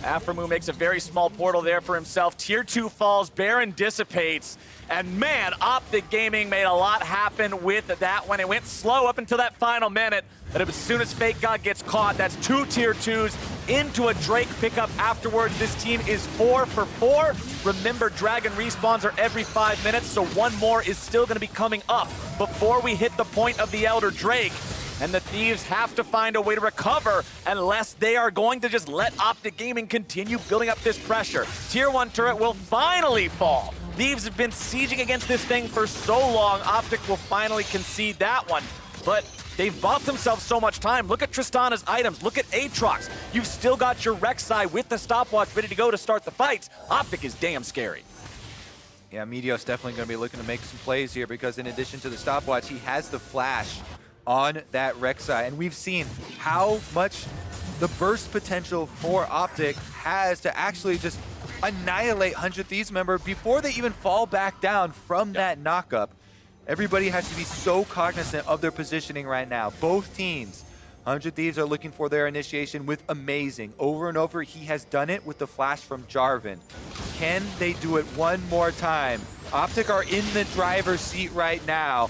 Afamu makes a very small portal there for himself. Tier 2 falls, Baron dissipates. And man, OpTic Gaming made a lot happen with that when it went slow up until that final minute. But as soon as Fake God gets caught, that's 2 tier 2s into a Drake pickup afterwards. This team is 4 for 4. Remember, Dragon respawns are every 5 minutes, so one more is still going to be coming up before we hit the point of the Elder Drake. And the Thieves have to find a way to recover unless they are going to just let OpTic Gaming continue building up this pressure. Tier 1 turret will finally fall. Thieves have been sieging against this thing for so long. OpTic will finally concede that one. But they've bought themselves so much time. Look at Tristana's items. Look at Aatrox. You've still got your Rek'Sai with the stopwatch ready to go to start the fights. OpTic is damn scary. Yeah, Meteos definitely going to be looking to make some plays here because in addition to the stopwatch, he has the flash on that Rek'Sai. And we've seen how much the burst potential for OpTic has to actually just annihilate 100 Thieves member before they even fall back down from that knockup. Everybody has to be so cognizant of their positioning right now. Both teams, 100 Thieves are looking for their initiation with Amazing. Over and over, he has done it with the flash from Jarvan. Can they do it one more time? OpTic are in the driver's seat right now.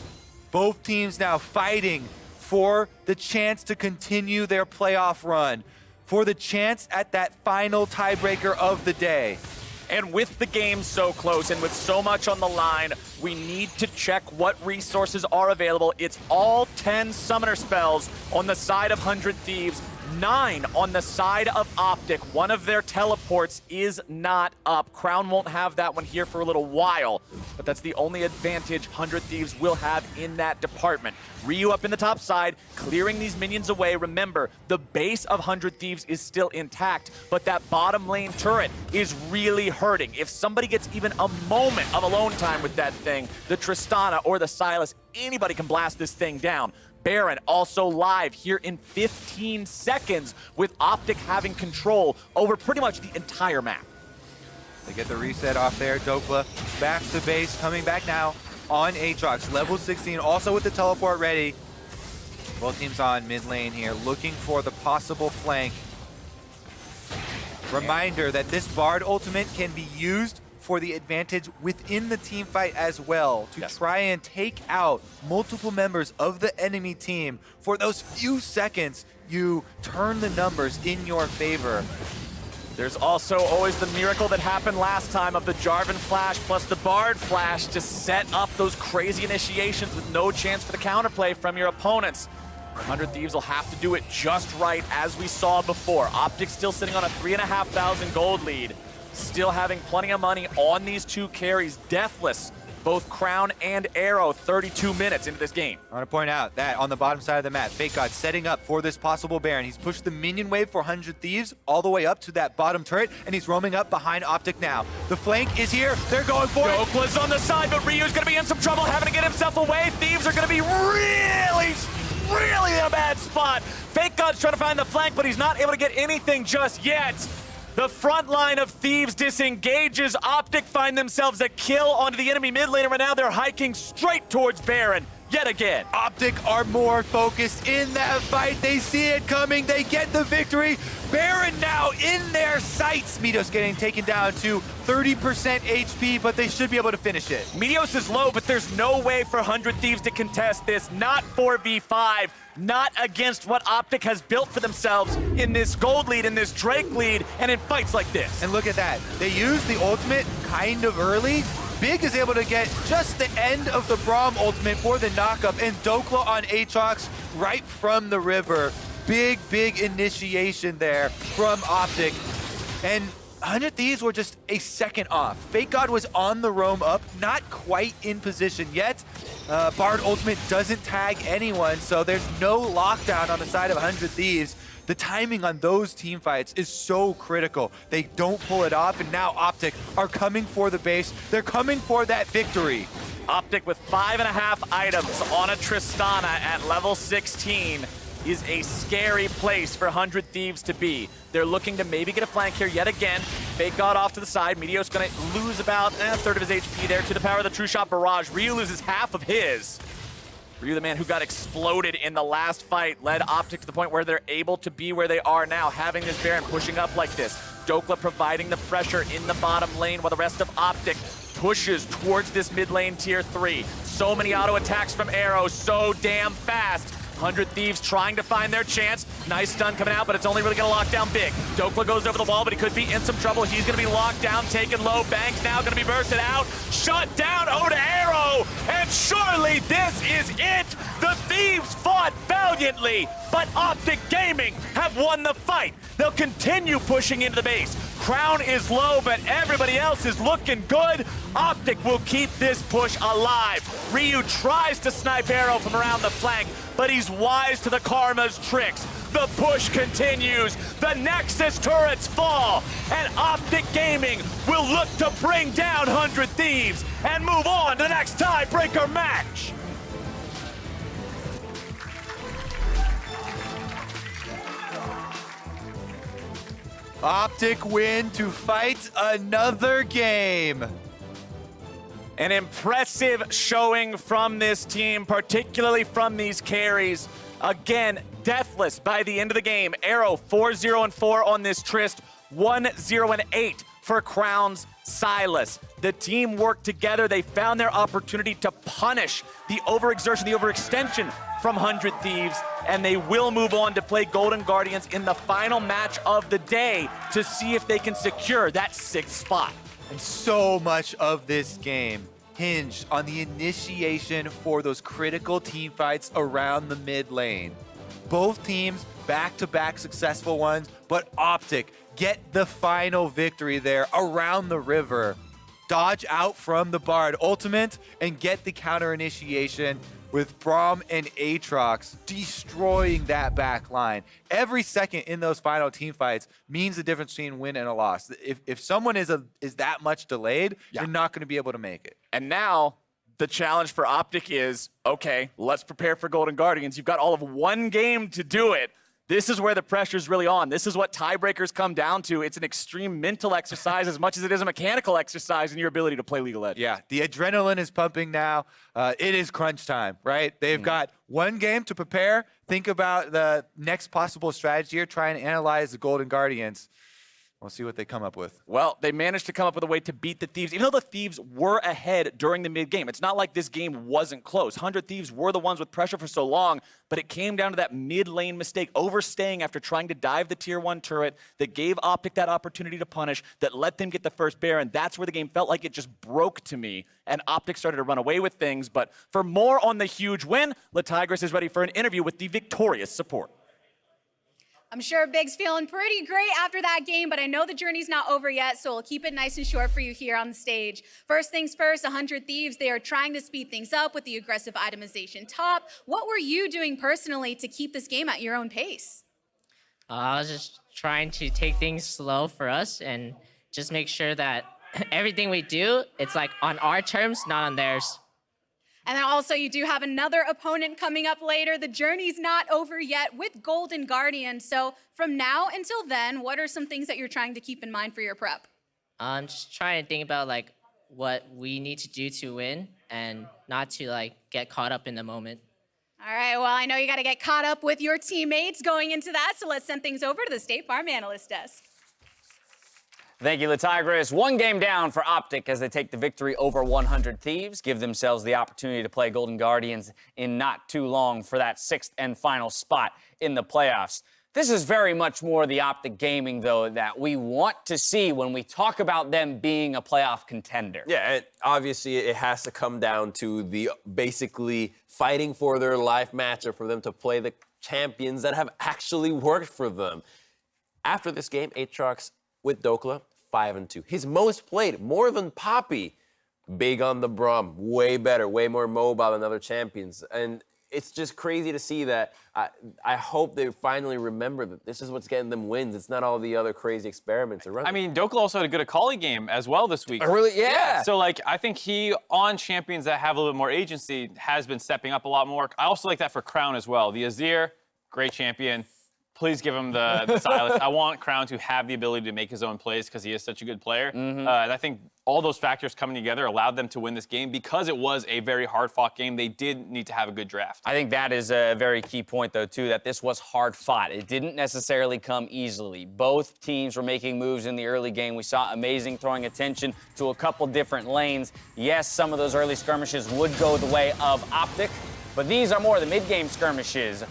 Both teams now fighting for the chance to continue their playoff run, for the chance at that final tiebreaker of the day. And with the game so close and with so much on the line, we need to check what resources are available. It's all 10 summoner spells on the side of 100 Thieves, 9 on the side of OpTic. One of their teleports is not up. Crown won't have that one here for a little while, but that's the only advantage 100 Thieves will have in that department. Ryu up in the top side, clearing these minions away. Remember, the base of 100 Thieves is still intact, but that bottom lane turret is really hurting. If somebody gets even a moment of alone time with that thing, the Tristana or the Sylas, anybody can blast this thing down. Baron also live here in 15 seconds with OpTic having control over pretty much the entire map. They get the reset off there. Dokla back to base, coming back now on Aatrox. Level 16, also with the teleport ready. Both teams on mid lane here, looking for the possible flank. Reminder that this Bard ultimate can be used for the advantage within the team fight as well, to try and take out multiple members of the enemy team. For those few seconds, you turn the numbers in your favor. There's also always the miracle that happened last time of the Jarvan flash plus the Bard flash to set up those crazy initiations with no chance for the counterplay from your opponents. 100 Thieves will have to do it just right, as we saw before. OpTic still sitting on a 3,500 gold lead. Still having plenty of money on these two carries. Deathless, both Crown and Arrow, 32 minutes into this game. I want to point out that on the bottom side of the map, Fake God setting up for this possible Baron. He's pushed the minion wave for 100 Thieves all the way up to that bottom turret, and he's roaming up behind OpTic now. The flank is here. They're going for it. Dokla's on the side, but Ryu's going to be in some trouble, having to get himself away. Thieves are going to be really in a bad spot. Fake God's trying to find the flank, but he's not able to get anything just yet. The front line of Thieves disengages. OpTic find themselves a kill onto the enemy mid lane, and right now they're hiking straight towards Baron yet again. OpTic are more focused in that fight. They see it coming. They get the victory. Baron now in their sights. Meteos getting taken down to 30% HP, but they should be able to finish it. Meteos is low, but there's no way for 100 Thieves to contest this. Not 4v5. Not against what OpTic has built for themselves in this gold lead, in this Drake lead, and in fights like this. And look at that. They use the ultimate kind of early. Big is able to get just the end of the Braum ultimate for the knockup, and Dokla on Aatrox right from the river. Big initiation there from OpTic. And 100 Thieves were just a second off. Fake God was on the roam up, not quite in position yet. Bard ultimate doesn't tag anyone, so there's no lockdown on the side of 100 Thieves. The timing on those team fights is so critical. They don't pull it off, and now OpTic are coming for the base. They're coming for that victory. OpTic with 5.5 items on a Tristana at level 16 is a scary place for 100 Thieves to be. They're looking to maybe get a flank here yet again. Fake God off to the side. Meteos gonna lose about a third of his HP there to the power of the True Shot Barrage. Ryu loses half of his. Ryu, the man who got exploded in the last fight, led OpTic to the point where they're able to be where they are now, having this Baron pushing up like this. Dokla providing the pressure in the bottom lane while the rest of OpTic pushes towards this mid lane tier 3. So many auto attacks from Arrow, so damn fast. 100 Thieves trying to find their chance. Nice stun coming out, but it's only really going to lock down Big. Dokla goes over the wall, but he could be in some trouble. He's going to be locked down, taken low. Banks now going to be bursted out. Shut down Oda Arrow, and surely this is it. The Thieves fought valiantly, but OpTic Gaming have won the fight. They'll continue pushing into the base. Crown is low, but everybody else is looking good. OpTic will keep this push alive. Ryu tries to snipe Arrow from around the flank, but he's wise to the Karma's tricks. The push continues. The Nexus turrets fall. And OpTic Gaming will look to bring down 100 Thieves and move on to the next tiebreaker match. OpTic win to fight another game. An impressive showing from this team, particularly from these carries. Again, deathless by the end of the game. Arrow 4-0-4 on this Trist, 1-0-8 for Crown's Silas. The team worked together. They found their opportunity to punish the overexertion, the overextension from 100 Thieves, and they will move on to play Golden Guardians in the final match of the day to see if they can secure that 6th spot. And so much of this game hinged on the initiation for those critical team fights around the mid lane. Both teams back-to-back successful ones, but OpTic get the final victory there around the river. Dodge out from the Bard ultimate and get the counter initiation with Braum and Aatrox destroying that back line. Every second in those final team fights means the difference between a win and a loss. If someone is that much delayed, you're not going to be able to make it. And now the challenge for OpTic is, okay, let's prepare for Golden Guardians. You've got all of one game to do it. This is where the pressure's really on. This is what tiebreakers come down to. It's an extreme mental exercise as much as it is a mechanical exercise in your ability to play League of Legends. Yeah, the adrenaline is pumping now. It is crunch time, right? They've got one game to prepare. Think about the next possible strategy here. Try and analyze the Golden Guardians. We'll see what they come up with. Well, they managed to come up with a way to beat the Thieves, even though the Thieves were ahead during the mid-game. It's not like this game wasn't close. 100 Thieves were the ones with pressure for so long, but it came down to that mid-lane mistake, overstaying after trying to dive the Tier 1 turret that gave OpTic that opportunity to punish, that let them get the first Baron. That's where the game felt like it just broke to me, and OpTic started to run away with things. But for more on the huge win, Tigris is ready for an interview with the victorious support. I'm sure Big's feeling pretty great after that game, but I know the journey's not over yet, so we'll keep it nice and short for you here on the stage. First things first, 100 Thieves, they are trying to speed things up with the aggressive itemization top. What were you doing personally to keep this game at your own pace? I was just trying to take things slow for us and just make sure that everything we do, it's like on our terms, not on theirs. And then also you do have another opponent coming up later. The journey's not over yet with Golden Guardian. So from now until then, what are some things that you're trying to keep in mind for your prep? I'm just trying to think about like what we need to do to win and not to like get caught up in the moment. All right, well, I know you got to get caught up with your teammates going into that. So let's send things over to the State Farm Analyst Desk. Thank you, Tigris. One game down for OpTic as they take the victory over 100 Thieves, give themselves the opportunity to play Golden Guardians in not too long for that 6th and final spot in the playoffs. This is very much more the OpTic Gaming, though, that we want to see when we talk about them being a playoff contender. Yeah, and obviously it has to come down to the basically fighting for their life matchup for them to play the champions that have actually worked for them. After this game, Aatrox with Dokla, 5-2. His most played, more than Poppy. Big on the Braum, way better, way more mobile than other champions. And it's just crazy to see that. I hope they finally remember that this is what's getting them wins. It's not all the other crazy experiments they're running. I mean, Dokla also had a good Akali game as well this week. Really? Yeah. So, like, I think he, on champions that have a little bit more agency, has been stepping up a lot more. I also like that for Crown as well. The Azir, great champion. Please give him the Silas. I want Crown to have the ability to make his own plays because he is such a good player. And I think all those factors coming together allowed them to win this game because it was a very hard-fought game. They did need to have a good draft. I think that is a very key point, though, too, that this was hard-fought. It didn't necessarily come easily. Both teams were making moves in the early game. We saw Amazing throwing attention to a couple different lanes. Yes, some of those early skirmishes would go the way of OpTic, but these are more the mid-game skirmishes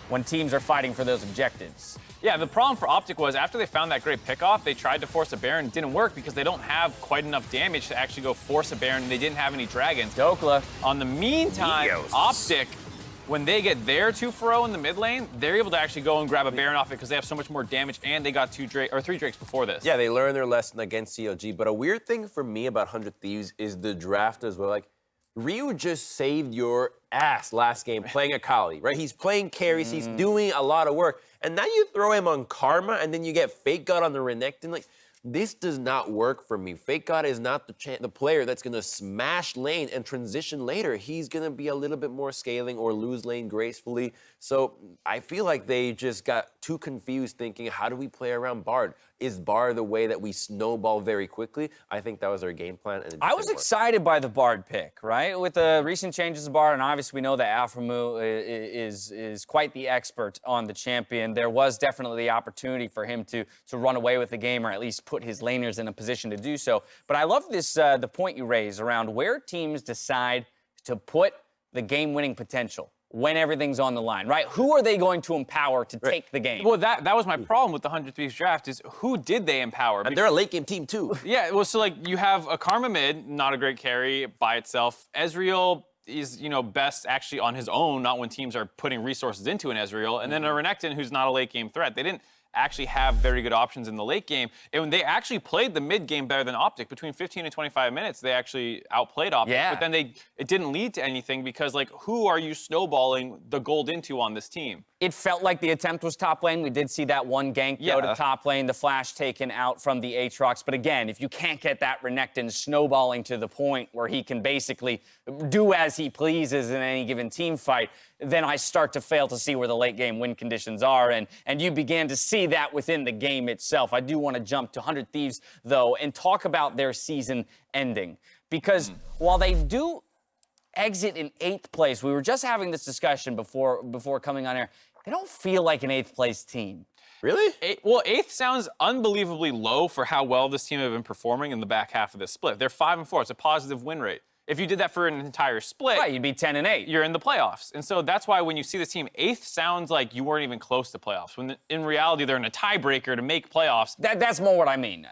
when teams are fighting for those objectives. Yeah, the problem for OpTic was after they found that great pickoff, they tried to force a Baron. It didn't work because they don't have quite enough damage to actually go force a Baron, and they didn't have any dragons. Dokla. On the meantime, OpTic, when they get their 2-for-0 in the mid lane, they're able to actually go and grab a Baron off it because they have so much more damage, and they got 3 Drakes before this. Yeah, they learned their lesson against CLG. But a weird thing for me about 100 Thieves is the draft as well. Like, Ryu just saved your ass last game playing Akali, right? He's playing carries, he's doing a lot of work. And now you throw him on Karma and then you get Fake God on the Renekton. Like, this does not work for me. Fake God is not the player that's going to smash lane and transition later. He's going to be a little bit more scaling or lose lane gracefully. So I feel like they just got too confused thinking, how do we play around Bard? Is Bard the way that we snowball very quickly? I think that was their game plan. And I was excited by the Bard pick, right? With the recent changes to Bard, and obviously we know that Alphamu is quite the expert on the champion. There was definitely the opportunity for him to run away with the game, or at least put his laners in a position to do so. But I love this, the point you raise around where teams decide to put the game-winning potential when everything's on the line, right? Who are they going to empower to take the game? Well, that was my problem with the 100 Thieves draft is who did they empower? And they're a late game team too. Yeah, well, so like you have a Karma mid, not a great carry by itself. Ezreal is, best actually on his own, not when teams are putting resources into an Ezreal. And then a Renekton who's not a late game threat. They didn't actually have very good options in the late game. And they actually played the mid game better than OpTic. Between 15 and 25 minutes, they actually outplayed OpTic. Yeah. But then it didn't lead to anything because, like, who are you snowballing the gold into on this team? It felt like the attempt was top lane. We did see that one gank go to top lane, the flash taken out from the Aatrox. But again, if you can't get that Renekton snowballing to the point where he can basically do as he pleases in any given team fight, then I start to fail to see where the late game win conditions are. And you began to see that within the game itself. I do want to jump to 100 Thieves, though, and talk about their season ending. Because while they do exit in 8th place, we were just having this discussion before coming on air, they don't feel like an 8th place team. Really? Well, 8th sounds unbelievably low for how well this team have been performing in the back half of this split. They're 5-4. It's a positive win rate. If you did that for an entire split, Right, you'd be 10-8. you're in the playoffs. And so that's why when you see this team, 8th sounds like you weren't even close to playoffs. When in reality, they're in a tiebreaker to make playoffs. That's more what I mean.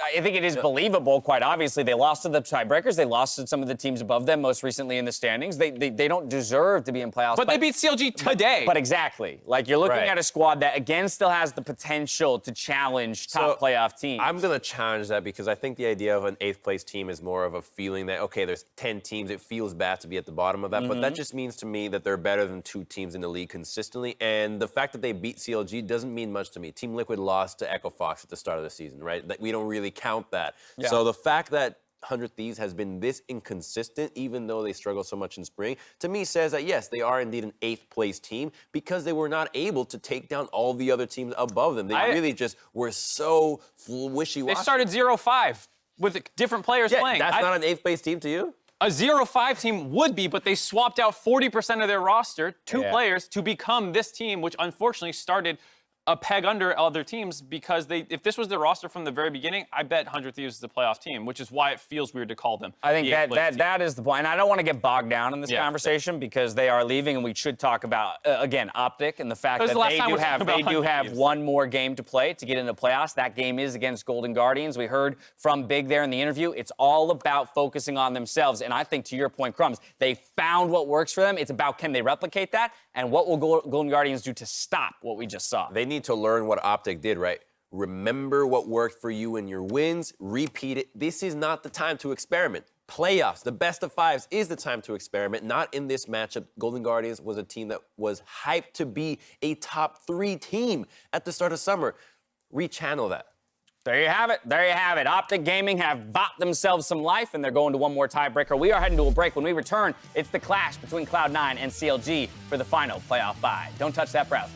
I think it is believable, quite obviously. They lost to the tiebreakers. They lost to some of the teams above them, most recently in the standings. They don't deserve to be in playoffs. But they beat CLG today. But exactly. Like, you're looking at a squad that, again, still has the potential to challenge top playoff teams. I'm going to challenge that because I think the idea of an 8th place team is more of a feeling that, okay, there's 10 teams. It feels bad to be at the bottom of that. But that just means to me that they're better than 2 teams in the league consistently. And the fact that they beat CLG doesn't mean much to me. Team Liquid lost to Echo Fox at the start of the season, right? That we don't really count that. Yeah. So the fact that 100 Thieves has been this inconsistent, even though they struggle so much in spring, to me says that, yes, they are indeed an 8th place team because they were not able to take down all the other teams above them. They really just were so wishy-washy. They started 0-5 with different players playing. That's not an 8th place team to you? A 0-5 team would be, but they swapped out 40% of their roster, 2 players, to become this team, which unfortunately started a peg under other teams because if this was their roster from the very beginning, I bet 100 Thieves is a playoff team, which is why it feels weird to call them. I think that is the point. And I don't want to get bogged down in this conversation because they are leaving, and we should talk about, again, OpTic and the fact that they do have one more game to play to get into playoffs. That game is against Golden Guardians. We heard from Big there in the interview. It's all about focusing on themselves. And I think, to your point, Crumbs, they found what works for them. It's about, can they replicate that? And what will Golden Guardians do to stop what we just saw? They need to learn what OpTic did, right? Remember what worked for you in your wins, repeat it. This is not the time to experiment. Playoffs, the best of 5s is the time to experiment, not in this matchup. Golden Guardians was a team that was hyped to be a top 3 team at the start of summer. Rechannel that. There you have it. There you have it. OpTic Gaming have bought themselves some life, and they're going to one more tiebreaker. We are heading to a break. When we return, it's the clash between Cloud9 and CLG for the final playoff bye. Don't touch that browser.